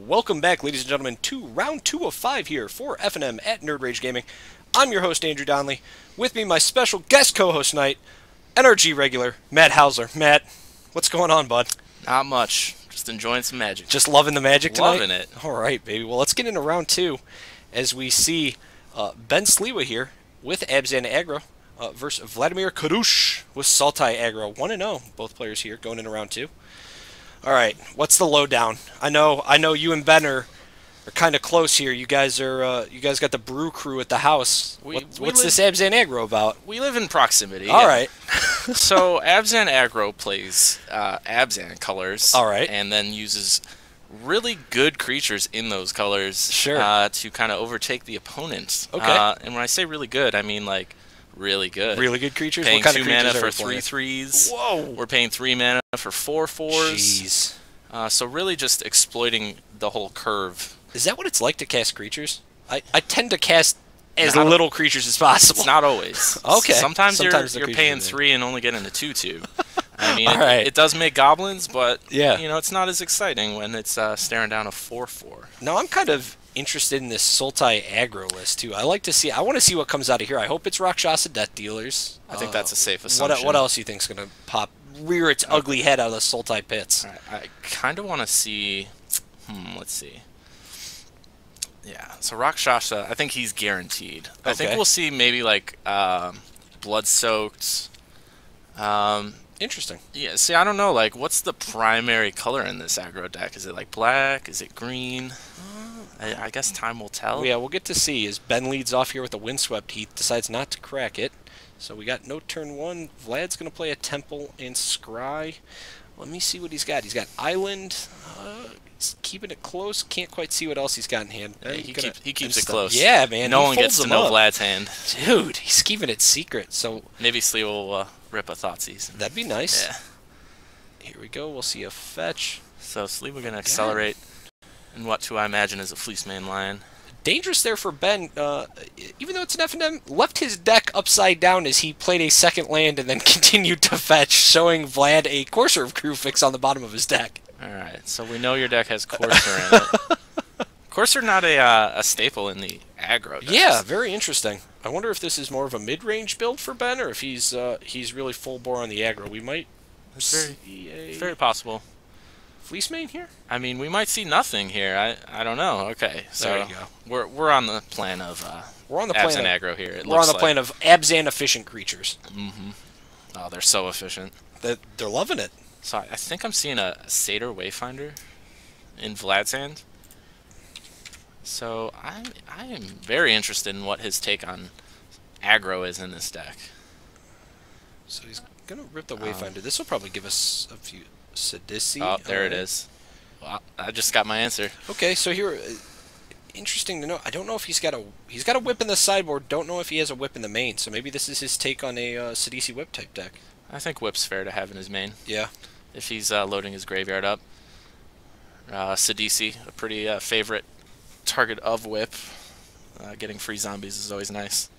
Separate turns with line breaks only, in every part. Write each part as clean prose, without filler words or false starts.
Welcome back, ladies and gentlemen, to round 2 of 5 here for F&M at NRG Gaming. I'm your host, Andrew Donnelly. With me, my special guest co-host tonight, NRG regular, Matt Hauser. Matt, what's going on, bud?
Not much. Just enjoying some magic.
Just loving the magic tonight?
Loving it.
All right, baby. Well, let's get into round 2 as we see Ben Sliwa here with Abzan Aggro versus Vladimir Khodosh with Sultai Aggro. 1-0, both players here going into round 2. All right, what's the lowdown? I know you and Ben are kind of close here. You guys got the brew crew at the house. What's this Abzan Aggro about?
We live in proximity.
All right.
So Abzan Aggro plays Abzan colors.
All right.
And then uses really good creatures in those colors.
Sure.
To kind of overtake the opponent.
Okay.
And when I say really good, I mean like really good.
Really good creatures?
Paying
what kind
2
of creatures
mana
are
for
we
3/3s.
Whoa.
We're paying 3 mana for 4/4s.
Jeez.
So really just exploiting the whole curve.
Is that what it's like to cast creatures? I tend to cast as little creatures as possible.
It's not always.
Okay.
Sometimes you're
creatures
paying
are
3 and only getting a 2/2. I mean,
Right.
it does make goblins, but
Yeah.
you know, it's not as exciting when it's staring down a 4/4.
Now I'm kind of interested in this Sultai aggro list too. I want to see what comes out of here. I hope it's Rakshasa Death Dealers.
I think that's a safe assumption.
What else do you think's gonna rear its ugly head out of the Sultai pits?
All right, I kind of want to see. Let's see. Yeah, so Rakshasa, I think he's guaranteed. I think
Okay.
we'll see maybe like Blood-Soaked.
Interesting.
Yeah, see, I don't know, like, what's the primary color in this aggro deck? Is it, like, black? Is it green? I guess time will tell.
Yeah, we'll get to see. As Ben leads off here with a Windswept, he decides not to crack it. So we got no turn 1. Vlad's going to play a Temple and Scry. Let me see what he's got. He's got Island. He's keeping it close. Can't quite see what else he's got in hand.
Yeah, he keeps it close.
Yeah, man.
No
he
one gets
folds
to
them
know
up.
Vlad's hand.
Dude, he's keeping it secret. So
Maybe Sliwa will rip a Thoughtseize.
that'd be nice.
Yeah.
Here we go. We'll see a fetch.
So Sliwa going to accelerate in what to I imagine is a Fleece Mane Lion.
Dangerous there for Ben. Even though it's an F&M, left his deck upside down as he played a second land and then continued to fetch, showing Vlad a Courser of Crewfix on the bottom of his deck.
Alright, so we know your deck has Courser in it. Courser not a staple in the aggro decks.
Yeah, very interesting. I wonder if this is more of a mid-range build for Ben, or if he's really full bore on the aggro. We might see a
Very possible.
Fleece Mane here.
I mean, we might see nothing here. I don't know. Okay, so
There you go.
we're on the plan of
We're on the plan
Abzan
of,
aggro here.
We're on the plan of Abzan efficient creatures.
Oh, they're so efficient.
They're loving it.
So I think I'm seeing a Satyr Wayfinder in Vlad's hand. So I am very interested in what his take on aggro is in this deck.
So he's gonna rip the Wayfinder. This will probably give us a few Sidisi.
Oh, there it is. Well, I just got my answer.
Okay, so here, interesting to know. I don't know if he's got a whip in the sideboard. Don't know if he has a whip in the main. So maybe this is his take on a Sidisi whip type deck.
I think Whip's fair to have in his main.
Yeah.
If he's loading his graveyard up. Sidisi, a pretty favorite target of Whip. Getting free zombies is always nice.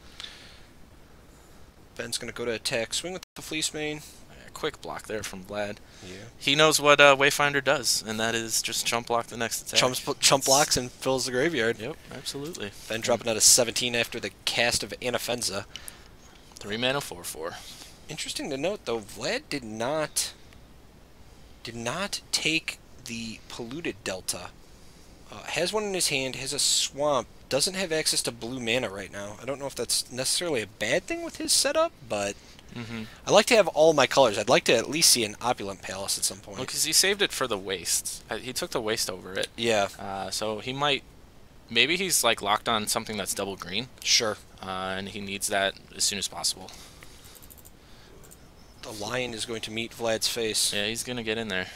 Ben's gonna go to attack, swing with the Fleece Mane.
A quick block there from Vlad.
Yeah.
He knows what Wayfinder does, and that is just chump block the next attack.
Chump blocks and fills the graveyard.
Yep, absolutely.
Ben dropping out of 17 after the cast of Anafenza.
3 mana 4/4.
Interesting to note though, Vlad did not take the polluted Delta. Has one in his hand, has a swamp, doesn't have access to blue mana right now. I don't know if that's necessarily a bad thing with his setup, but I like to have all my colors. I'd like to at least see an Opulent Palace at some point.
Well, because he saved it for the waste. He took the waste over it.
Yeah.
So he might... Maybe he's like locked on something that's double green.
Sure.
And he needs that as soon as possible.
The lion is going to meet Vlad's face.
Yeah, he's going to get in there.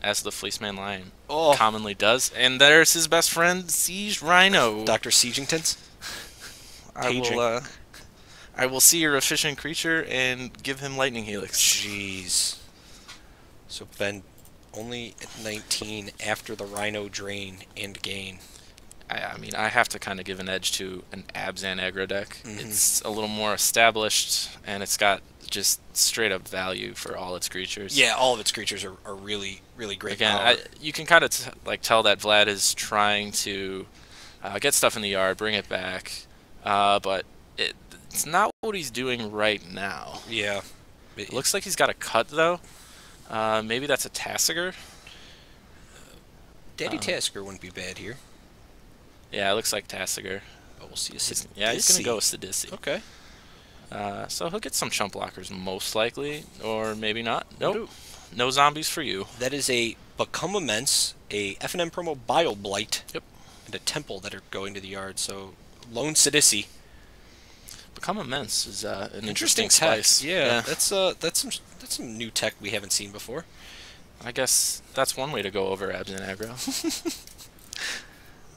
As the Fleece Man Lion
Oh.
commonly does. And there's his best friend, Siege Rhino.
Dr. Siegingtons?
I will see your efficient creature and give him Lightning Helix.
Jeez. So Ben only at 19 after the Rhino drain and gain.
I mean, I have to kind of give an edge to an Abzan aggro deck. It's a little more established, and it's got just straight up value for all its creatures.
Yeah, all of its creatures are really, really great.
Again, you can kind of tell that Vlad is trying to get stuff in the yard, bring it back, but it's not what he's doing right now.
Yeah.
It looks like he's got a cut, though. Maybe that's a Tasigur.
Daddy Tasker wouldn't be bad here.
Yeah, it looks like Tasigur.
But we'll see.
Yeah, he's going to go with Sidisi.
Okay.
So he'll get some chump blockers, most likely, or maybe not. Nope. No zombies for you.
That is a Become Immense, a F&M promo Bio Blight,
Yep.
and a Temple that are going to the yard. So, Lone Sidisi.
Become Immense is an
Interesting
interesting
tech.
spice.
Yeah, that's some new tech we haven't seen before.
I guess that's one way to go over Abzan aggro.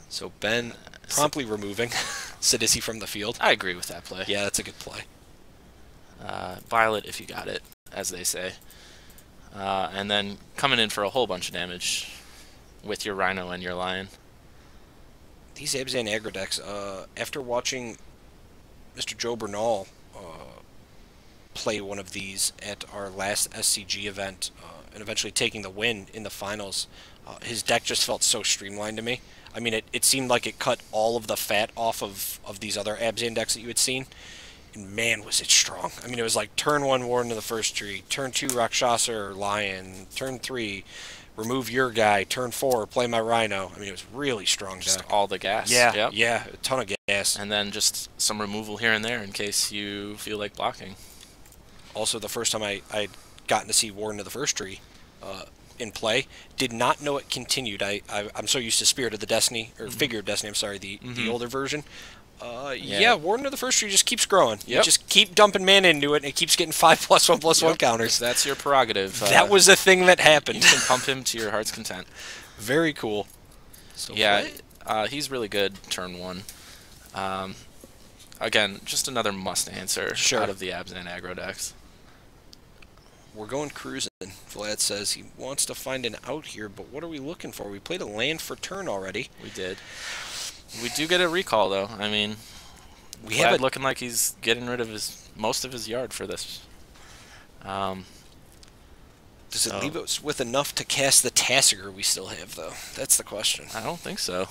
So Ben promptly removing Sidisi from the field.
I agree with that play.
Yeah, that's a good play.
Violet if you got it, as they say. And then coming in for a whole bunch of damage with your Rhino and your Lion.
These Abzan aggro decks, after watching Mr. Joe Bernal play one of these at our last SCG event, and eventually taking the win in the finals, his deck just felt so streamlined to me. I mean, it seemed like it cut all of the fat off of these other Abzan decks that you had seen. And man, was it strong. I mean, it was like turn 1 Warden of the First Tree, turn 2 Rakshasa or Lion, turn 3 remove your guy, turn 4 play my Rhino. I mean, it was really strong deck.
Just all the gas.
Yeah,
Yep.
yeah, a ton of gas.
And then just some removal here and there in case you feel like blocking.
Also, the first time I'd gotten to see Warden of the First Tree in play, did not know it continued. I'm so used to Spirit of the Destiny, or Figure of Destiny, I'm sorry, the older version. Yeah, Warden of the First Tree just keeps growing.
Yep.
You just keep dumping mana into it, and it keeps getting 5+1/+1 counters.
That's your prerogative.
That was a thing that happened.
You can pump him to your heart's content.
Very cool. So
yeah, he's really good turn 1. Again, just another must answer out of the Abzan aggro decks.
We're going cruising. Vlad says he wants to find an out here, but what are we looking for? We played a land for turn already.
We did. We do get a recall, though. I mean,
we have it
looking like he's getting rid of most of his yard for this.
Does it leave us with enough to cast the Tasigur we still have, though? That's the question.
I don't think so.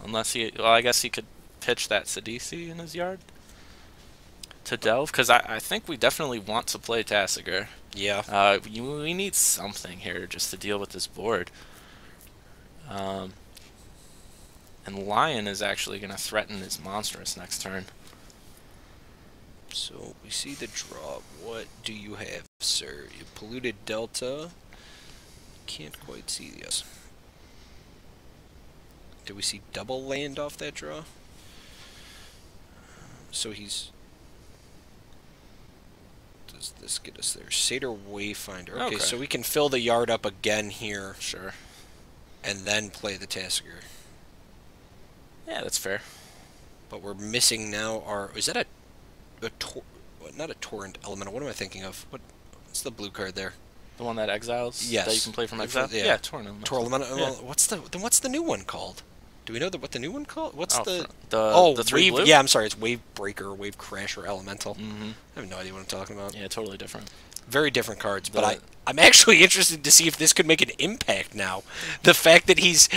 Unless well, I guess he could pitch that Sidisi in his yard to delve, because I think we definitely want to play Tasigur.
Yeah.
We need something here just to deal with this board. And Lion is actually going to threaten his Monstrous next turn.
So we see the draw. What do you have, sir? You polluted Delta. Can't quite see this. Do we see double land off that draw? So he's... Does this get us there? Satyr Wayfinder. Okay, so we can fill the yard up again here.
Sure.
And then play the Tasigur.
Yeah, that's fair.
But we're missing now our... Is that not a Torrent Elemental. What am I thinking of? What's the blue card there?
The one that exiles?
Yes.
That you can play from exile?
Yeah,
Torrent Elemental.
Torrent Elemental.
Yeah.
What's the new one called? Do we know what the new one called? What's
the 3
Wave,
blue?
Yeah, I'm sorry. It's Wave Breaker, Wave Crasher Elemental.
Mm-hmm.
I have no idea what I'm talking about.
Yeah, totally different.
Very different cards, but I'm actually interested to see if this could make an impact now. The fact that he's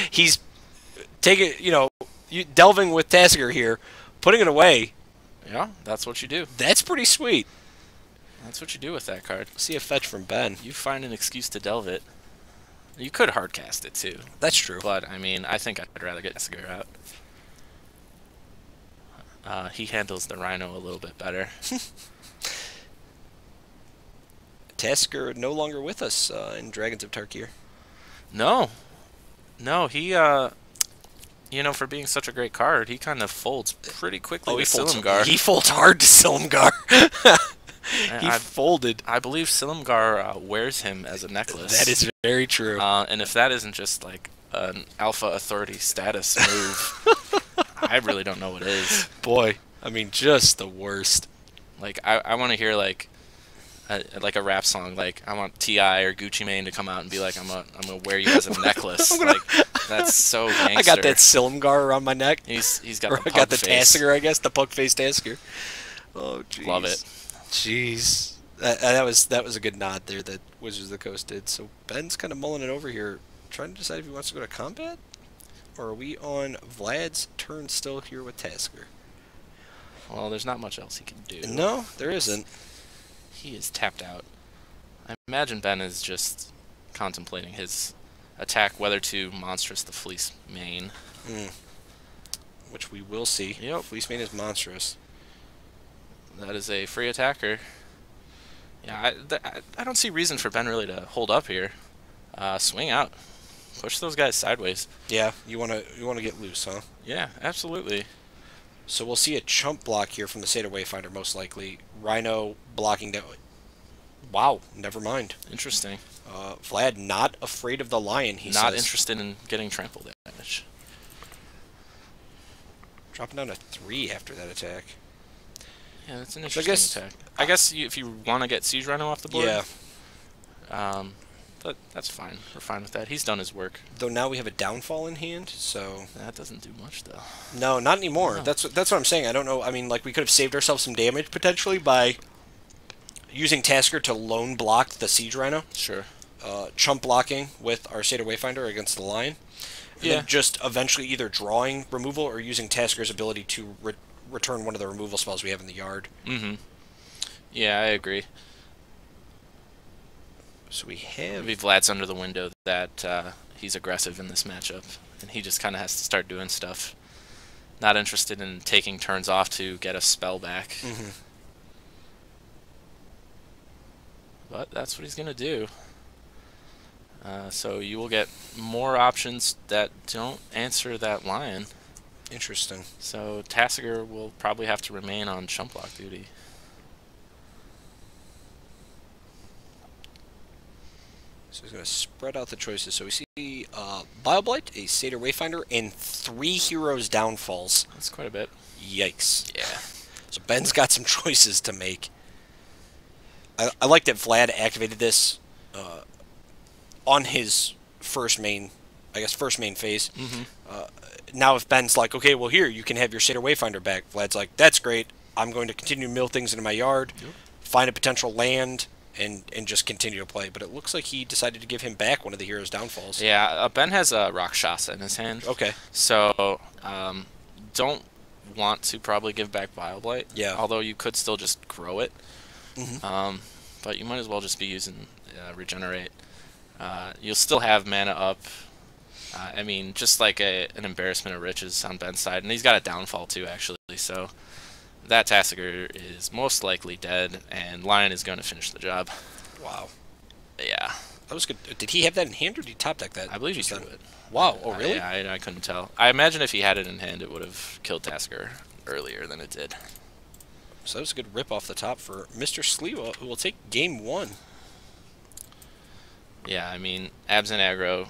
taking, delving with Tasigur here, putting it away.
Yeah, that's what you do.
That's pretty sweet.
That's what you do with that card.
Let's see a fetch from Ben.
You find an excuse to delve it. You could hardcast it too.
That's true.
But, I mean, I think I'd rather get Tasigur out. He handles the Rhino a little bit better.
Tasigur no longer with us in Dragons of Tarkir.
No. No, he, for being such a great card, he kind of folds pretty quickly with Silumgar.
He folds hard to Silumgar. He folded.
I believe Silumgar wears him as a necklace.
That is very true.
And if that isn't just like an alpha authority status move, I really don't know what is.
Boy, I mean, just the worst.
Like I want to hear like a rap song. Like I want T.I. or Gucci Mane to come out and be like, I'm gonna wear you as a necklace. That's so gangster.
I got that Silmgar around my neck.
He's got
Or
the
I
pug
got the
face.
Tasker, I guess, the pug-faced Tasker. Oh, jeez.
Love it.
Jeez. That was a good nod there that Wizards of the Coast did. So Ben's kind of mulling it over here, trying to decide if he wants to go to combat, or are we on Vlad's turn still here with Tasker?
Well, there's not much else he can do.
No, there isn't.
He is tapped out. I imagine Ben is just contemplating his attack, whether to Monstrous the Fleece Mane.
Which we will see.
Yep.
Fleece Mane is monstrous.
That is a free attacker. Yeah, I don't see reason for Ben really to hold up here. Swing out. Push those guys sideways.
Yeah, you wanna get loose, huh?
Yeah, absolutely.
So we'll see a chump block here from the Seder Wayfinder, most likely. Rhino blocking down. Wow, never mind.
Interesting.
Vlad not afraid of the lion, he says.
Not interested in getting trample damage.
Dropping down to 3 after that attack.
Yeah, that's an interesting attack. I guess if you want to get Siege Rhino off the board,
yeah.
That's fine. We're fine with that. He's done his work.
Though now we have a downfall in hand, so...
That doesn't do much, though.
No, not anymore.
No.
That's what I'm saying. I don't know. I mean, like, we could have saved ourselves some damage, potentially, by using Tasker to lone block the Siege Rhino.
Sure.
Chump blocking with our Seder Wayfinder against the lion. And then just eventually either drawing removal or using Tasker's ability to return one of the removal spells we have in the yard.
Mm-hmm. Yeah, I agree.
So we have...
Maybe Vlad's under the window that he's aggressive in this matchup, and he just kind of has to start doing stuff. Not interested in taking turns off to get a spell back.
Mm-hmm.
But that's what he's going to do. So you will get more options that don't answer that lion.
Interesting.
So Tasker will probably have to remain on chump block duty.
So he's going to spread out the choices. So we see Bioblight, a Seder Wayfinder, and 3 heroes downfalls.
That's quite a bit.
Yikes.
Yeah.
So Ben's got some choices to make. I like that Vlad activated this on his first main phase.
Mm-hmm.
Now if Ben's like, okay, well here, you can have your Seder Wayfinder back. Vlad's like, that's great. I'm going to continue to mill things into my yard, find a potential land, and just continue to play. But it looks like he decided to give him back one of the hero's downfalls.
Yeah, Ben has a Rakshasa in his hand.
Okay.
So, don't want to probably give back Bioblight.
Yeah.
Although you could still just grow it.
Mm-hmm.
But you might as well just be using Regenerate. You'll still have mana up. I mean, just like an Embarrassment of Riches on Ben's side. And he's got a downfall too, actually. So that Tasker is most likely dead, and Lion is going to finish the job.
Wow.
Yeah.
That was good. Did he have that in hand, or did he top deck that?
I believe he drew it.
Wow. Oh, really?
Yeah, I couldn't tell. I imagine if he had it in hand, it would have killed Tasker earlier than it did.
So that was a good rip off the top for Mr. Sliwa, who will take game 1.
Yeah, I mean, Abzan Aggro.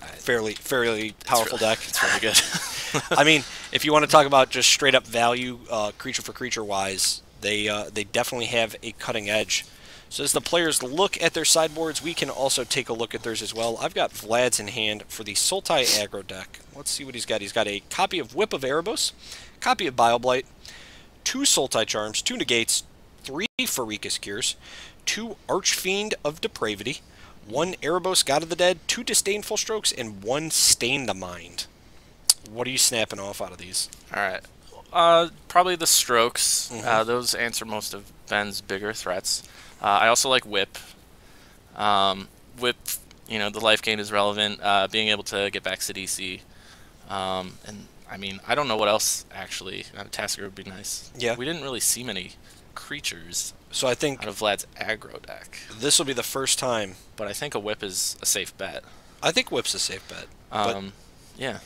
Fairly powerful deck.
It's really good.
I mean, if you want to talk about just straight up value, creature for creature wise, they definitely have a cutting edge. So as the players look at their sideboards, we can also take a look at theirs as well. I've got Vlad's in hand for the Sultai aggro deck. Let's see what he's got. He's got a copy of Whip of Erebos, copy of Bioblight, 2 Sultai Charms, 2 Negates, 3 Pharikis Cures, 2 Archfiend of Depravity, 1 Erebos God of the Dead, 2 Disdainful Strokes, and 1 Stain the Mind. What are you snapping off out of these?
All right. Probably the Strokes.
Mm-hmm.
Those answer most of Ben's bigger threats. I also like Whip. Whip, the life gain is relevant. Being able to get back to DC. And, I mean, I don't know what else, actually. Tasker would be nice.
Yeah.
We didn't really see many creatures
So I think
out of Vlad's aggro deck.
this will be the first time.
But I think a Whip is a safe bet.
I think Whip's a safe bet. But
Yeah.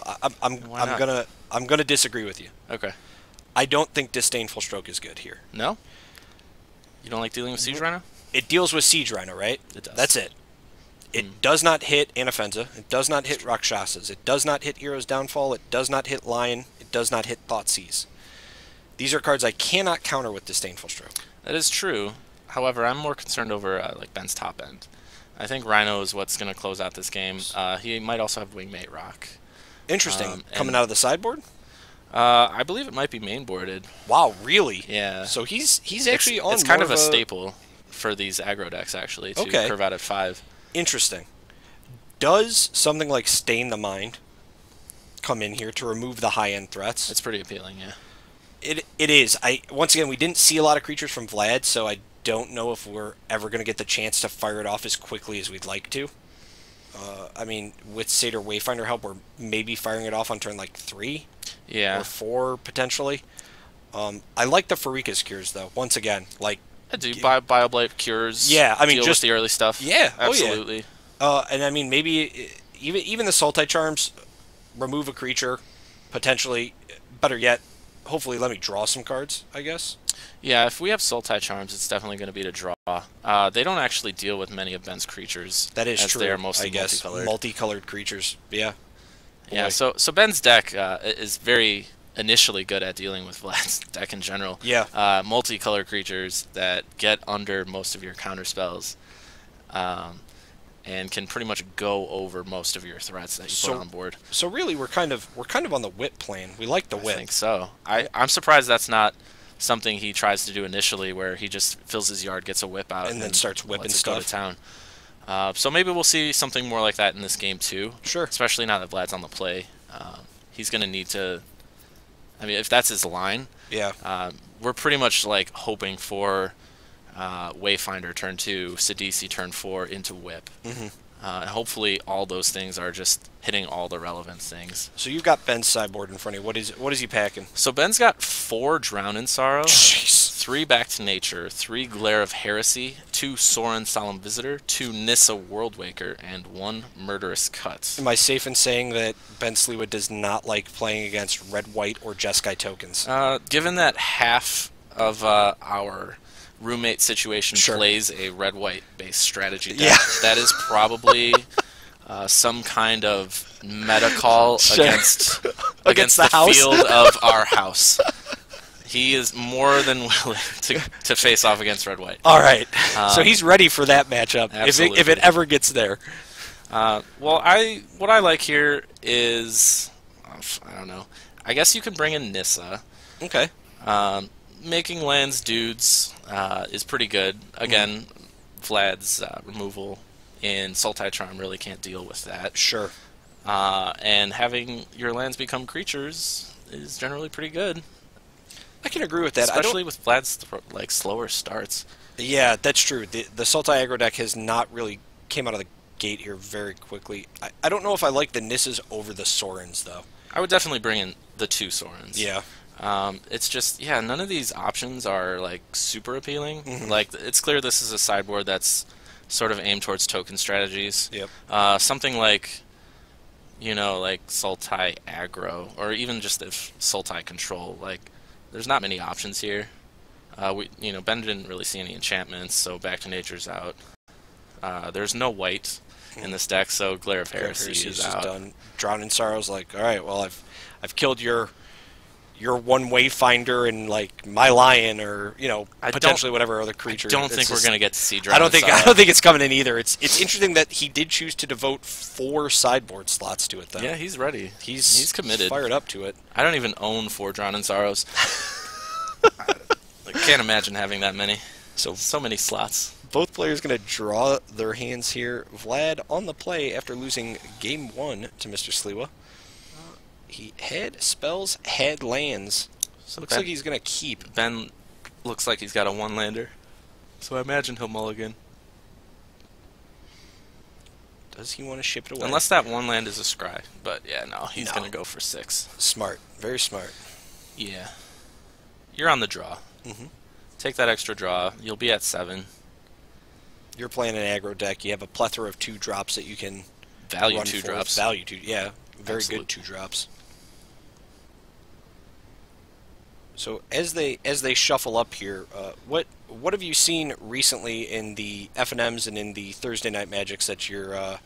I'm gonna disagree with you.
Okay.
I don't think Disdainful Stroke is good here.
No? You don't like dealing with Siege Rhino?
It deals with Siege Rhino, right?
It does.
That's it. It does not hit Anafenza. It does not hit Rakshasas. It does not hit Hero's Downfall. It does not hit Lion. It does not hit Thoughtseize. These are cards I cannot counter with Disdainful Stroke.
That is true. However, I'm more concerned over like Ben's top end. I think Rhino is what's going to close out this game. He might also have Wingmate Rock.
Interesting. Coming out of the sideboard?
I believe it might be mainboarded.
Wow, really?
Yeah.
So he's actually on.
It's kind
more
of a staple for these aggro decks, actually, to curve out at 5.
Interesting. Does something like Stain the Mind come in here to remove the high-end threats?
It's pretty appealing, yeah.
It is. Once again, we didn't see a lot of creatures from Vlad, so I don't know if we're ever going to get the chance to fire it off as quickly as we'd like to. I mean, with Satyr Wayfinder help, we're maybe firing it off on turn like 3 or 4 potentially. I like the Farika's Cures though. Once again, like
I do. Bioblight Cures.
Yeah, I mean,
deal
just
with the early stuff.
Yeah,
absolutely.
Oh, yeah. And I mean, maybe even the Sultai Charms remove a creature, potentially. Better yet, hopefully let me draw some cards, I guess.
Yeah, if we have Sultai Charms, it's definitely going to be to draw. They don't actually deal with many of Ben's creatures.
That is
as
true.
They are mostly
I guess
multicolored.
Multicolored creatures. Yeah.
Yeah. So Ben's deck is very initially good at dealing with Vlad's deck in general.
Yeah.
Multicolored creatures that get under most of your counter spells, and can pretty much go over most of your threats that you put on board. So
really, we're kind of on the whip plan. We like the whip.
I think so. I'm surprised that's not something he tries to do initially, where he just fills his yard, gets a whip out,
and then starts whipping
lets
stuff.
Go to town. So maybe we'll see something more like that in this game too.
Sure.
Especially now that Vlad's on the play, he's going to need to. I mean, if that's his line,
yeah,
we're pretty much like hoping for Wayfinder turn 2, Sidisi turn 4 into whip. And hopefully all those things are just hitting all the relevant things.
So you've got Ben's sideboard in front of you. What is he packing?
So Ben's got 4 Drown in Sorrow,
Jeez.
3 Back to Nature, 3 Glare of Heresy, 2 Sorin Solemn Visitor, 2 Nissa Worldwaker, and 1 Murderous Cut.
Am I safe in saying that Ben Sliwa does not like playing against red, white, or Jeskai tokens?
Given that half of our roommate situation plays a red-white based strategy deck, that is probably some kind of meta call against the
house?
field of our house. He is more than willing to face off against red-white.
All right, so he's ready for that matchup if it ever gets there.
Well, what I like here is, I don't know. I guess you can bring in Nissa.
Okay.
Making lands dudes is pretty good. Again, Vlad's removal in Sultai Charm really can't deal with that.
Sure.
And having your lands become creatures is generally pretty good.
I can agree with that.
Especially with Vlad's slower starts.
Yeah, that's true. The Sultai aggro deck has not really came out of the gate here very quickly. I don't know if I like the Nissas over the Sorins, though.
I would definitely bring in the 2 Sorins.
Yeah.
It's just, none of these options are, super appealing. It's clear this is a sideboard that's sort of aimed towards token strategies.
Yep.
Something like Sultai aggro, or even just if Sultai control, there's not many options here. Ben didn't really see any enchantments, so Back to Nature's out. There's no white in this deck, so Glare of Heresy is out.
Done. Drown in Sorrow's like, all right, well, I've killed your one Wayfinder and my lion, or potentially whatever other creature.
I don't think we're gonna get to see Drown.
I don't think it's coming in either. It's interesting that he did choose to devote 4 sideboard slots to it, though.
Yeah, he's ready.
He's
committed.
Fired up to it.
I don't even own 4 Drown in Sorrows. I can't imagine having that many. So many slots.
Both players going to draw their hands here. Vlad on the play after losing game 1 to Mr. Sliwa. He had spells, had lands. So looks like he's going to keep.
Ben looks like he's got a 1-lander. So I imagine he'll mulligan.
Does he want to ship it away?
Unless that 1 land is a scry. But yeah, no, he's going to go for 6.
Smart. Very smart.
Yeah. You're on the draw. Take that extra draw. You'll be at 7.
You're playing an aggro deck. You have a plethora of 2 drops that you can
value
run
2
for.
drops.
Value 2, yeah. Very
Absolute.
Good 2 drops. So as they shuffle up here, what have you seen recently in the FNMs and in the Thursday Night Magics that you're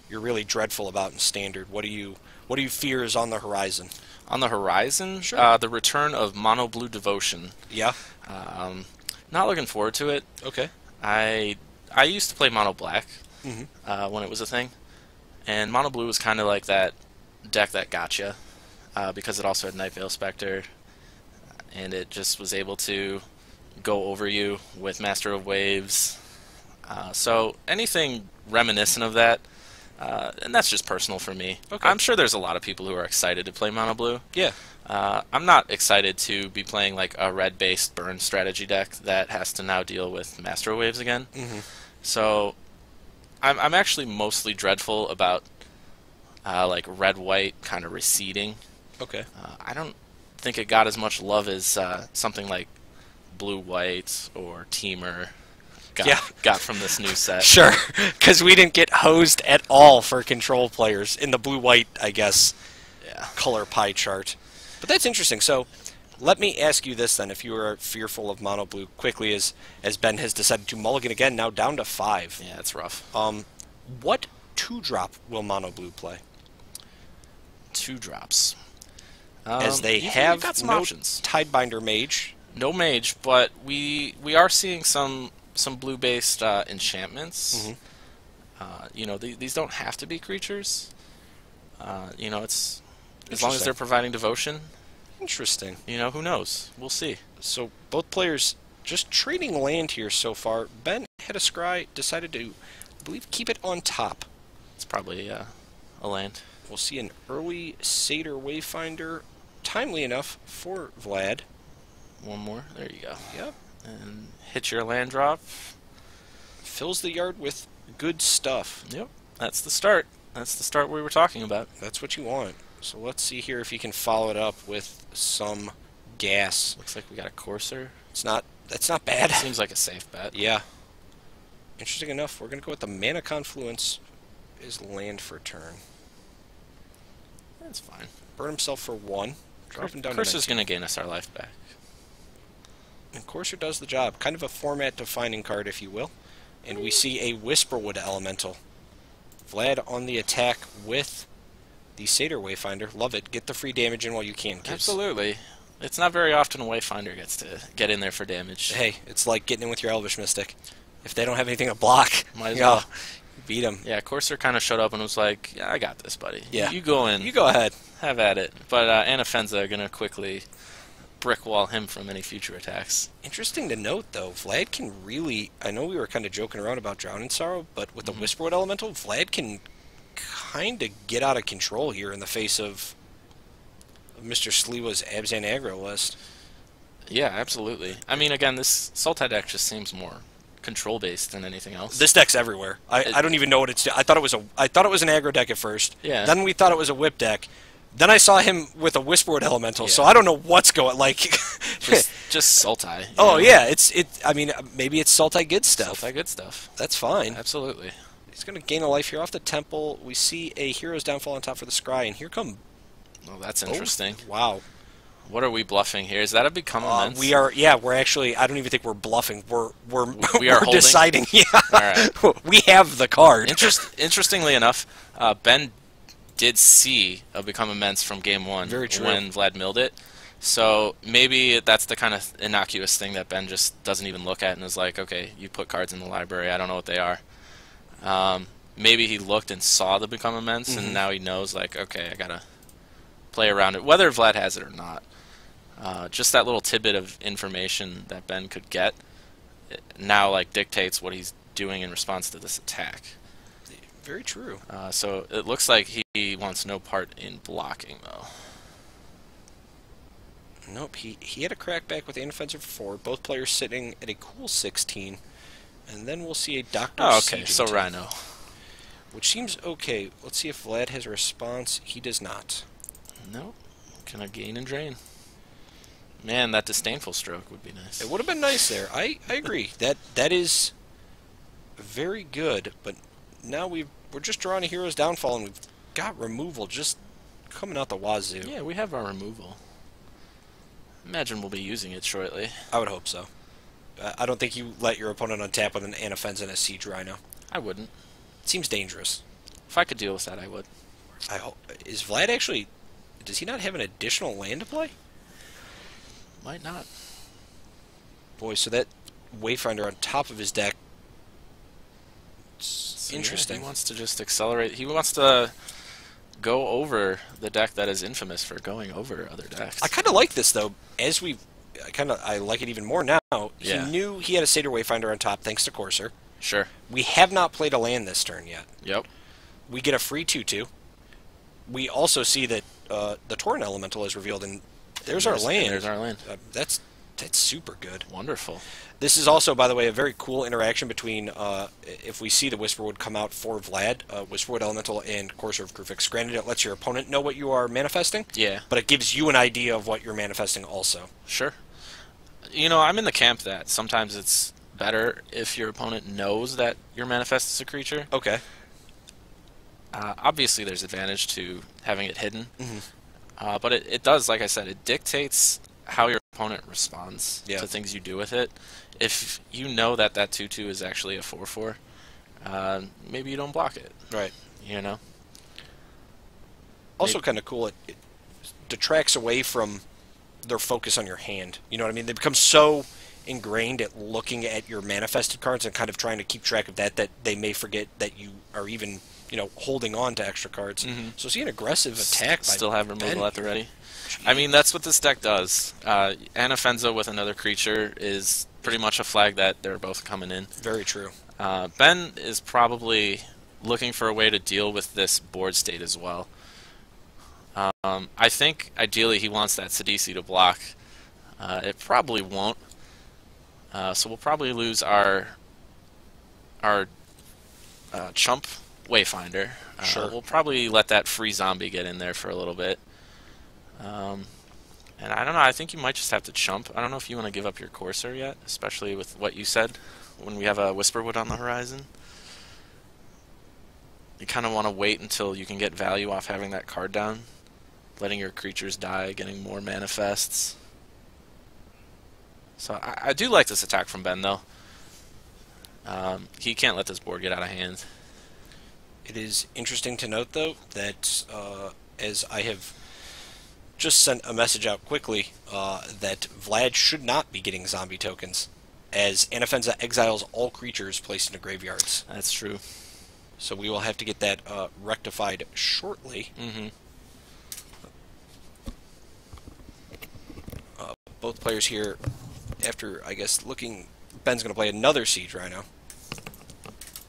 really dreadful about in Standard? What do you fear is on the horizon?
On the horizon,
sure.
The return of Mono Blue Devotion.
Yeah.
Not looking forward to it.
Okay.
I used to play Mono Black, when it was a thing. And Mono Blue was kind of like that deck that gotcha, because it also had Night Veil Spectre, and it just was able to go over you with Master of Waves. So anything reminiscent of that, and that's just personal for me.
Okay.
I'm sure there's a lot of people who are excited to play Mono Blue.
Yeah.
I'm not excited to be playing like a red-based burn strategy deck that has to now deal with Master of Waves again. So I'm actually mostly dreadful about like red-white kind of receding.
Okay.
I don't think it got as much love as something like blue-white or Teamer got from this new set.
Sure, because we didn't get hosed at all for control players in the blue-white, I guess, color pie chart. But that's interesting. So let me ask you this then, if you are fearful of mono blue, quickly as Ben has decided to mulligan again, now down to 5.
Yeah, it's rough.
What 2-drop will mono blue play?
2 drops.
As they
you've
have
got some
no
options.
Tidebinder Mage.
No mage, but we are seeing some blue-based enchantments. You know, these don't have to be creatures. You know, it's as long as they're providing devotion.
Interesting.
You know, who knows? We'll see.
So both players just trading land here so far. Ben had a scry, decided to, I believe, keep it on top.
It's probably a land.
We'll see an early Satyr Wayfinder, timely enough for Vlad.
One more. There you go.
Yep.
And hit your land drop.
Fills the yard with good stuff.
Yep. That's the start. That's the start we were talking about.
That's what you want. So let's see here if you can follow it up with some gas.
Looks like we got a Courser.
That's not bad.
Seems like a safe bet.
Yeah. Interesting enough, we're going to go with the Mana Confluence is land for turn.
That's fine.
Burn himself for 1. Drop him down to
Courser's
19.
going to gain us our life back.
And Courser does the job. Kind of a format-defining card, if you will. And we see a Whisperwood Elemental. Vlad on the attack with the Satyr Wayfinder. Love it. Get the free damage in while you can, kids.
Absolutely. It's not very often a Wayfinder gets to get in there for damage.
Hey, it's like getting in with your Elvish Mystic. If they don't have anything to block,
might as well
beat them.
Yeah, Courser kind of showed up and was like, yeah, I got this, buddy.
Yeah.
You go in.
You go ahead.
Have at it. But Anafenza are going to quickly brick wall him from any future attacks.
Interesting to note, though, Vlad can really... I know we were kind of joking around about Drowning Sorrow, but with the Whisperwood Elemental, Vlad can kind of get out of control here in the face of Mr. Sliwa's Abzan Aggro list.
Yeah, absolutely. I mean, again, this Sultai deck just seems more control-based than anything else.
This deck's everywhere. I don't even know what it's... I thought it was an aggro deck at first.
Yeah.
Then we thought it was a whip deck. Then I saw him with a Whisperwood Elemental, so I don't know what's going... Like...
just Sultai.
Oh, yeah. I mean, maybe it's Sultai good stuff.
Sultai good stuff.
That's fine.
Absolutely.
He's going to gain a life here off the temple. We see a Hero's Downfall on top for the Scry, and here come...
Oh, that's interesting.
Wow.
What are we bluffing here? Is that a Become Immense?
We are, yeah, we're actually, I don't even think we're bluffing. We're
we're
deciding, yeah.
All right.
We have the card.
Interestingly enough, Ben did see a Become Immense from Game 1
Very true.
when Vlad milled it. So maybe that's the kind of innocuous thing that Ben just doesn't even look at and is like, okay, you put cards in the library, I don't know what they are. Maybe he looked and saw the Become Immense, and now he knows, like, okay, I gotta play around it, whether Vlad has it or not. Just that little tidbit of information that Ben could get now, like, dictates what he's doing in response to this attack.
Very true.
So it looks like he wants no part in blocking, though.
Nope, he had a crackback with the inoffensive 4. Both players sitting at a cool 16. And then we'll see a Dr.
Oh, okay,
Siegentine,
so Rhino.
which seems okay. Let's see if Vlad has a response. He does not.
No. Can I gain and drain? Man, that Disdainful Stroke would be nice.
It would have been nice there. I agree. That is very good, but now we're just drawing a Hero's Downfall, and we've got removal just coming out the wazoo.
Yeah, we have our removal. Imagine we'll be using it shortly.
I would hope so. I don't think you let your opponent untap with an Anaffenza and a Siege Rhino.
I wouldn't.
It seems dangerous.
If I could deal with that, I would.
I hope. Is Vlad actually... Does he not have an additional land to play?
Might not.
Boy, so that Wayfinder on top of his deck...
Let's So,
Interesting.
Yeah, he wants to just accelerate. He wants to go over the deck that is infamous for going over other decks.
I kind of like this though. I like it even more now.
Yeah.
He knew he had a Satyr Wayfinder on top thanks to Courser.
Sure.
We have not played a land this turn yet.
Yep.
We get a free 2/2. We also see that the Torrent Elemental is revealed, and there's our land.
There's our land.
That's super good.
Wonderful.
This is also, by the way, a very cool interaction between, if we see the Whisperwood come out for Vlad, Whisperwood Elemental and Courser of Krufix. Granted, it lets your opponent know what you are manifesting,
Yeah.
but it gives you an idea of what you're manifesting also.
Sure. You know, I'm in the camp that sometimes it's better if your opponent knows that your manifest is a creature.
Okay.
Obviously, there's advantage to having it hidden.
Mm-hmm.
But it does, like I said, it dictates how your opponent responds
Yeah.
to things you do with it. If you know that that 2/2 is actually a 4/4, maybe you don't block it.
Right.
You know?
Also kind of cool, it detracts away from their focus on your hand. You know what I mean? They become so ingrained at looking at your manifested cards and kind of trying to keep track of that they may forget that you are even, holding on to extra cards.
Mm-hmm.
So see an aggressive attack by
Still have removal
Ben.
at the ready. I mean, that's what this deck does. Anafenza with another creature is pretty much a flag that they're both coming in.
Very true.
Ben is probably looking for a way to deal with this board state as well. I think ideally he wants that Sidisi to block. It probably won't. So we'll probably lose our chump Wayfinder.
Sure.
We'll probably let that free zombie get in there for a little bit. And I don't know, I think you might just have to chump. I don't know if you want to give up your Courser yet, especially with what you said when we have a Whisperwood on the horizon. You kind of want to wait until you can get value off having that card down, letting your creatures die, getting more manifests. So I do like this attack from Ben, though. He can't let this board get out of hand.
It is interesting to note, though, that as I have just sent a message out quickly, that Vlad should not be getting zombie tokens, as Anafenza exiles all creatures placed into graveyards.
That's true.
So we will have to get that rectified shortly.
Mm-hmm.
Both players here, after, I guess, looking... Ben's going to play another Siege Rhino,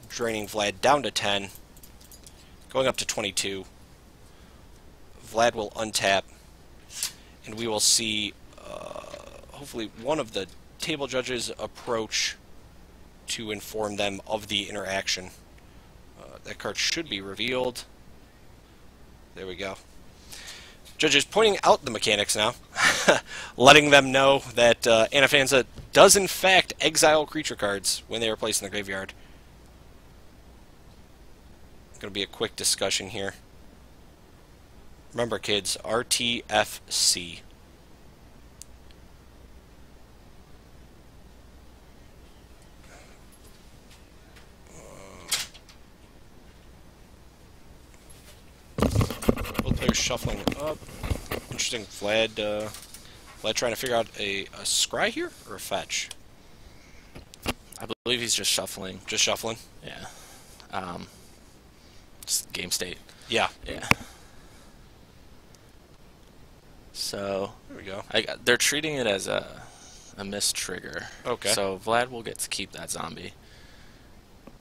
draining Vlad down to 10, going up to 22. Vlad will untap, and we will see, hopefully, one of the table judges approach to inform them of the interaction. That card should be revealed. There we go. Judges pointing out the mechanics now, letting them know that Anafenza does in fact exile creature cards when they are placed in the graveyard. Going to be a quick discussion here. Remember, kids, RTFC. Both players shuffling up. Interesting. Vlad trying to figure out a scry here or a fetch.
I believe he's just shuffling.
Just shuffling.
Yeah. Just game state.
Yeah.
Yeah. So
There we go.
they're treating it as a missed trigger.
Okay.
So Vlad will get to keep that zombie.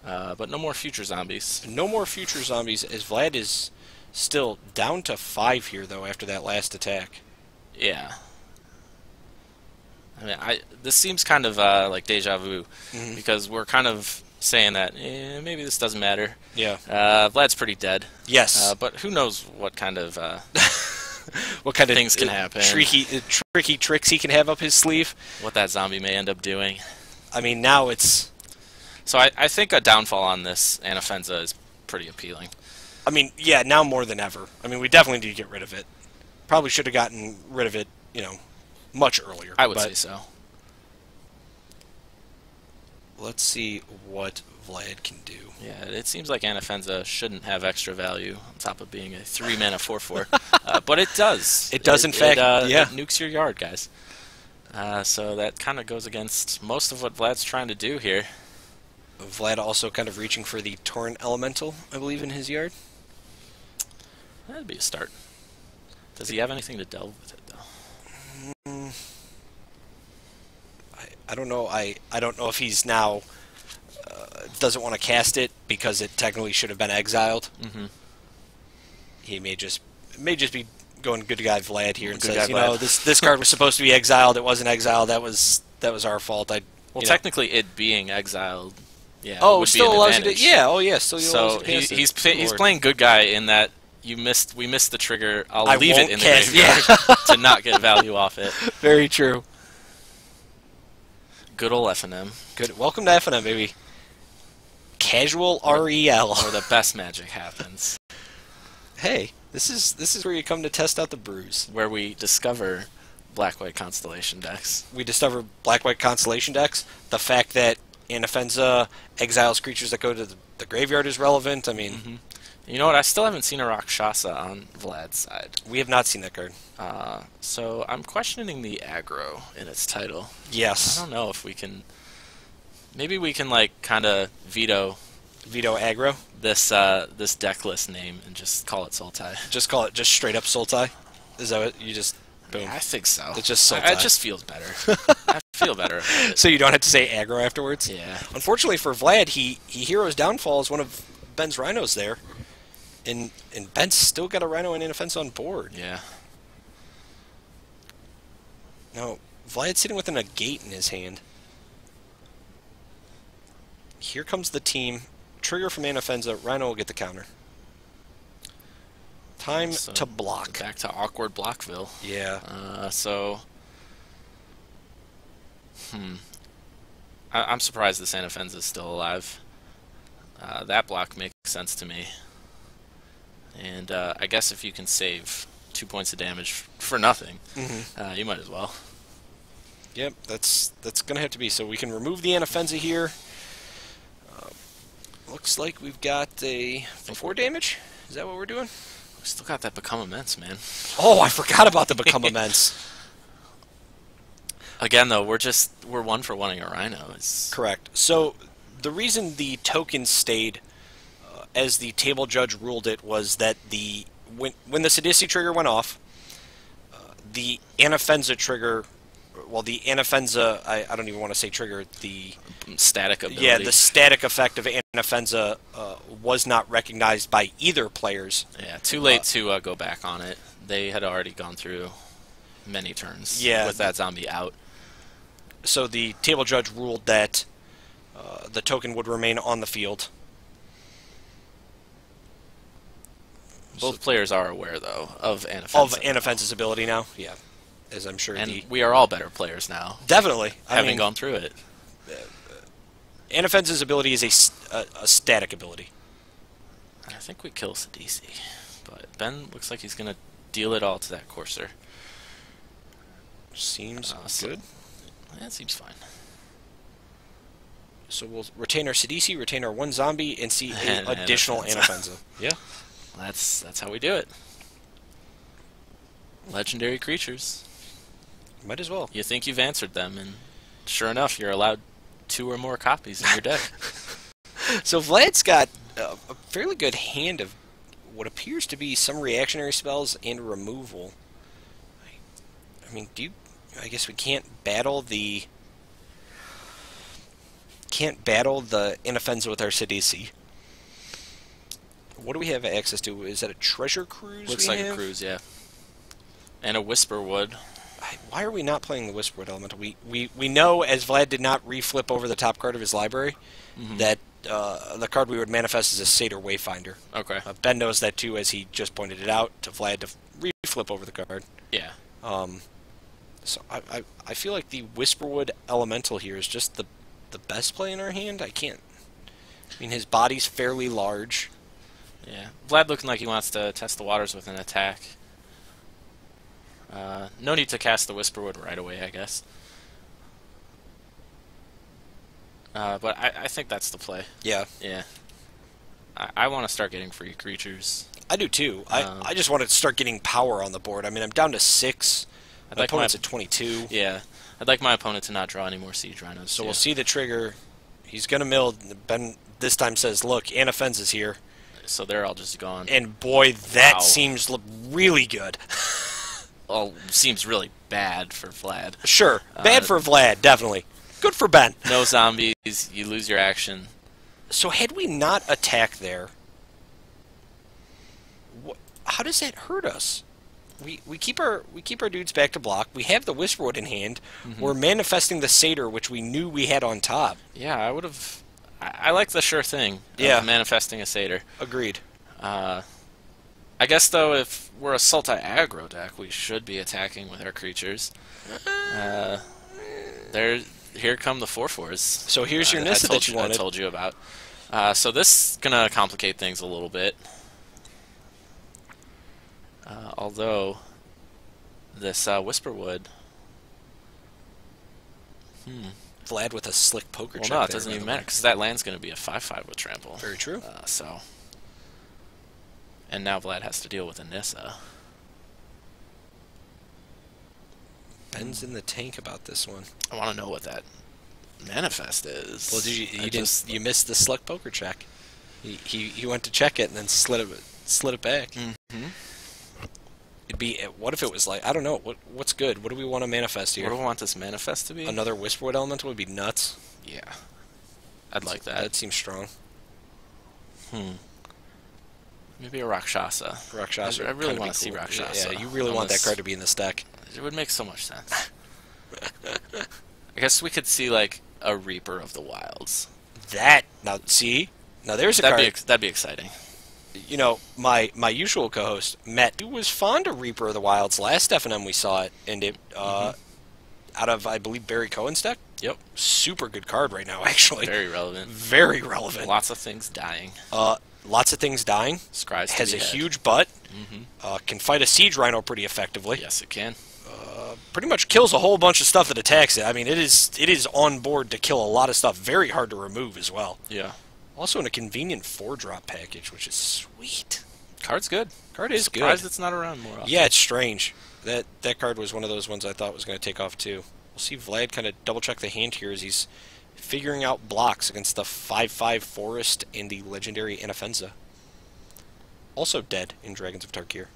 But no more future zombies.
No more future zombies, as Vlad is still down to 5 here, though, after that last attack.
Yeah. I mean, this seems kind of like deja vu, because we're kind of saying that maybe this doesn't matter.
Yeah.
Vlad's pretty dead.
Yes.
But who knows what kind of
What kind of
things can happen.
Tricky tricks he can have up his sleeve.
what that zombie may end up doing.
I mean, now it's...
So I think a downfall on this Anafenza is pretty appealing.
I mean, yeah, now more than ever. I mean, we definitely need to get rid of it. Probably should have gotten rid of it, much earlier.
I would
but
say so.
Let's see what Vlad can do.
Yeah, it seems like Anafenza shouldn't have extra value on top of being a 3-mana 4/4, but it does.
It does, in fact, yeah.
It nukes your yard, guys. So that kind of goes against most of what Vlad's trying to do here.
Vlad also kind of reaching for the Torrent Elemental, I believe, in his yard.
That'd be a start. Does he have anything to delve with it, though?
I don't know. I don't know if he's now doesn't want to cast it because it technically should have been exiled.
Mm-hmm.
He may just be going good guy Vlad here and
Good
says,
guy Vlad.
this card was supposed to be exiled. It wasn't exiled. That was our fault.
Well, technically, it being exiled, yeah.
Oh,
would
still
be an
allows you to.
advantage.
Yeah. Oh, yeah. Still allows
So
you to cast it.
he's playing good guy in that we missed the trigger.
I
I'll leave it
won't
in the
cast-
graveyard to not get value off it.
Very true.
Good old FNM.
Good. Welcome to FNM, baby. Casual REL.
Where the best magic happens.
Hey, this is where you come to test out the brews.
Where we discover black-white constellation decks.
We discover black-white constellation decks. The fact that Anafenza exiles creatures that go to the graveyard is relevant. I mean,
Mm-hmm. You know what? I still haven't seen a Rakshasa on Vlad's side.
we have not seen that card.
So I'm questioning the aggro in its title.
Yes.
I don't know if we can... Maybe we can, like, kind of veto
Veto aggro.
this deck list name and just call it Sultai.
Just call it just straight up Sultai. Is that what you just... Boom.
I think so.
It's just
It
Sultai.
just feels better. I feel better about it.
So you don't have to say aggro afterwards?
Yeah.
Unfortunately for Vlad, he heroes downfall as one of Ben's rhinos there. And Ben's still got a rhino and Anafenza on board.
Yeah.
Now, Vlad's sitting with a negate in his hand. Here comes the team. Trigger from Anafenza. Rhino will get the counter. Time
So,
to block.
Back to awkward Blockville.
Yeah.
I'm surprised this Anafenza is still alive. That block makes sense to me. And I guess if you can save 2 points of damage for nothing, you might as well.
Yep, that's going to have to be. So we can remove the Anafenza here. Looks like we've got a 4 damage. Is that what we're doing?
We still got that Become Immense, man.
Oh, I forgot about the Become Immense.
Again, though, we're 1 for 1ing a Rhino.
Correct. So the reason the token stayed as the table judge ruled it was that when the Sidisi trigger went off, the Anafenza trigger, well, the Anafenza, I don't even want to say trigger, the
static ability.
Yeah, the static effect of Anafenza was not recognized by either players.
Yeah, too late to go back on it. They had already gone through many turns with that zombie out.
So the table judge ruled that the token would remain on the field.
Both players are aware, though, of Anafenza.
Of Anafenza's ability now, yeah. As I'm sure
and we are all better players now.
Definitely.
Having gone through it.
Anafenza's ability is a static ability.
I think we kill Sidisi, but Ben looks like he's going to deal it all to that Courser.
Seems good.
That seems fine.
So we'll retain our Sidisi, retain our 1 zombie, and see an additional Anafenza. Yeah.
That's how we do it. Legendary creatures.
Might as well.
You think you've answered them, and sure enough, you're allowed 2 or more copies in your deck.
So Vlad's got a fairly good hand of what appears to be some reactionary spells and removal. I mean, I guess we can't battle the Anafenza with our Sidisi. What do we have access to? Is that a treasure cruise?
Looks like a cruise, yeah. And a Whisperwood.
Why are we not playing the Whisperwood Elemental? We know, as Vlad did not reflip over the top card of his library, that the card we would manifest is a Satyr Wayfinder.
Okay.
Ben knows that too, as he just pointed it out to Vlad to reflip over the card.
Yeah.
So I feel like the Whisperwood Elemental here is just the best play in our hand. I mean, his body's fairly large.
Yeah. Vlad looking like he wants to test the waters with an attack. No need to cast the Whisperwood right away, I guess. But I think that's the play.
Yeah.
Yeah. I want to start getting free creatures.
I do too. I just want to start getting power on the board. I mean, I'm down to 6. My opponent's at 22.
Yeah. I'd like my opponent to not draw any more Siege Rhinos.
So we'll see the trigger He's going to mill. Ben this time says, look, Anafenza's here.
So they're all just gone.
And boy, that
Wow.
seems really good.
Well, seems really bad for Vlad.
Sure. Bad for Vlad, definitely. Good for Ben.
No zombies. You lose your action.
So had we not attacked there, how does that hurt us? We keep our dudes back to block. We have the Whisperwood in hand. We're manifesting the Satyr, which we knew we had on top.
Yeah, I would have. I like the sure thing.
Yeah.
Manifesting a Satyr.
Agreed.
I guess though, if we're a Sultai aggro deck, we should be attacking with our creatures. Here come the 4/4s.
So here's your Nissa that you wanted.
I told you about. So this is gonna complicate things a little bit. Although this Whisperwood.
Vlad with a slick poker check.
Well, no, it doesn't even matter because that land's gonna be a 5/5 with trample.
Very true.
And now Vlad has to deal with a Nissa.
Ben's in the tank about this one.
I want to know what that manifest is.
Well, you missed the slick poker check. He went to check it and then slid it back. It'd be, what if it was like, I don't know, what's good? What do we want to manifest here?
What do we want this manifest to be?
Another Whisperwood Elemental would be nuts.
Yeah, I'd like that.
That seems strong.
Maybe a Rakshasa.
Rakshasa.
I really want to see Rakshasa.
Yeah, you really want that card to be in this deck.
It would make so much sense. I guess we could see like a Reaper of the Wilds.
Now there's a card.
That'd be exciting.
You know, my usual co-host Matt, who was fond of Reaper of the Wilds. Last FNM we saw it, and it out of I believe Barry Cohen's deck.
Yep.
Super good card right now, actually.
Very relevant.
Very relevant.
Lots of things dying.
Lots of things dying.
Scries
has a huge butt. Can fight a Siege Rhino pretty effectively.
Yes, it can.
Pretty much kills a whole bunch of stuff that attacks it. I mean, it is on board to kill a lot of stuff. Very hard to remove as well.
Yeah.
Also in a convenient 4-drop package, which is sweet.
Card's good.
Card is good.
Surprised it's not around more often.
Yeah, it's strange. That card was one of those ones I thought was going to take off too. We'll see Vlad kind of double-check the hand here as he's figuring out blocks against the 5/5 Forest and the legendary Anafenza. Also dead in Dragons of Tarkir.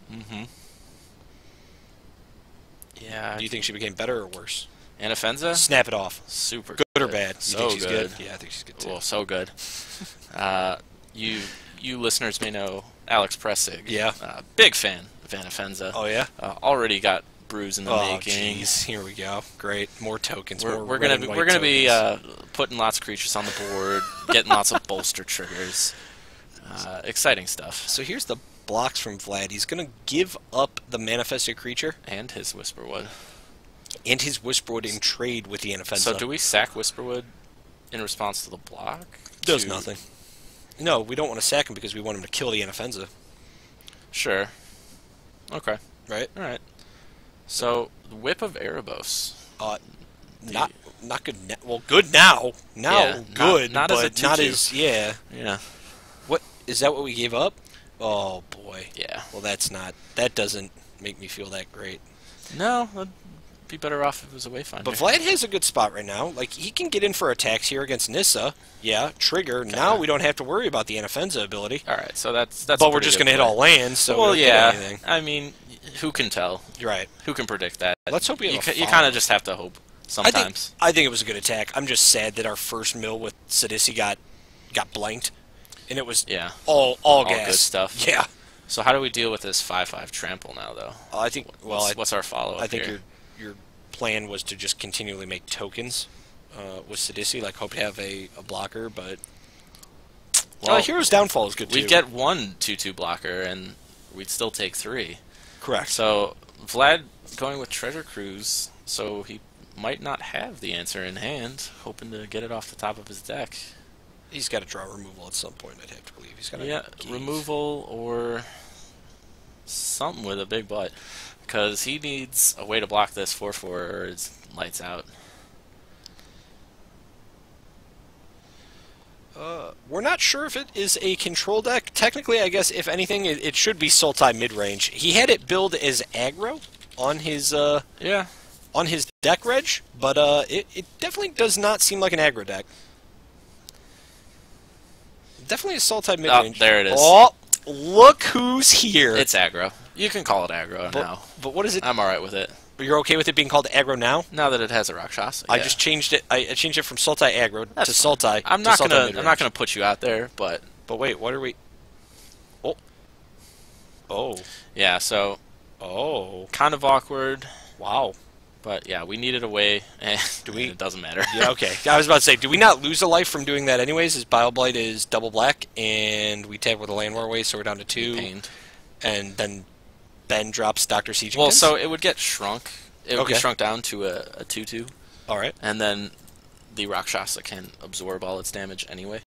Yeah.
Do you think she became better or worse?
Anafenza?
Snap it off.
Super
good. Good or bad?
So
you think she's
good.
Yeah, I think she's good too.
Well, so good. You listeners may know Alex Pressig.
Yeah.
Big fan of Anafenza.
Oh, yeah?
Already got brews in the making.
Jeez. Here we go. Great. More tokens.
We're gonna be putting lots of creatures on the board, getting lots of bolster triggers. Exciting stuff.
So here's the blocks from Vlad. He's going to give up the manifested creature.
And his Whisperwood.
And his Whisperwood in trade with the Anafenza.
So do we sack Whisperwood in response to the block?
Does nothing. No, we don't want to sack him because we want him to kill the Anafenza.
Sure. Okay.
Right?
Alright. So, the Whip of Erebos.
Not good now. Well, good now. Now, good.
Not
but
as a 2/2.
not as, yeah.
Yeah.
What, is that what we gave up? Oh, boy.
Yeah.
Well, that doesn't make me feel that great.
No, I'd be better off if it was a Wayfinder.
But Vlad has a good spot right now. Like, he can get in for attacks here against Nissa. Yeah, trigger. Okay. Now we don't have to worry about the Anafenza ability.
Alright, so that's
but we're just going to hit all lands, so
well,
we don't get
yeah.
anything.
I mean, who can tell?
You're right.
Who can predict that?
Let's hope we have
You kind of just have to hope sometimes.
I think it was a good attack. I'm just sad that our first mill with Sidisi got blanked. And it was all gas.
Good stuff.
Yeah.
So how do we deal with this 5/5 trample now, though?
I think.
What's our follow-up?
I think your plan was to just continually make tokens with Sidisi, like hope to have a blocker, but Hero's Downfall is good too.
We'd get one 2/2 blocker, and we'd still take 3.
Correct.
So Vlad going with Treasure Cruise, so he might not have the answer in hand, hoping to get it off the top of his deck.
He's got to draw removal at some point, I'd have to believe. He's got to
removal or something with a big butt, because he needs a way to block this 4/4 or his lights out.
We're not sure if it is a control deck. Technically, I guess, if anything, it should be Sultai Midrange. He had it billed as aggro on his on his deck reg, but it definitely does not seem like an aggro deck. Definitely a Sultai
Oh,
midrange.
there it is.
Oh, look who's here.
It's aggro. You can call it aggro now.
But what is it?
I'm alright with it.
You're okay with it being called aggro now?
Now that it has a Rakshasa.
I
yeah.
just changed it. I changed it from Sultai aggro
That's
to Sultai.
I'm
to
not
Sultai
gonna.
midrange.
I'm not gonna put you out there, but
wait, what are we? Oh. Oh.
yeah. So.
Oh.
Kind of awkward.
Wow.
But yeah, we needed a way, and it doesn't matter.
Yeah, okay. I was about to say, do we not lose a life from doing that anyways? As Bile-Blight is double black, and we tap with a Land War Waste, so we're down to 2.
Pained.
And then Ben drops Dr. Siege.
Well, so it would get shrunk. It would
Okay.
get shrunk down to a 2/2.
All right.
And then the Rakshasa can absorb all its damage anyway.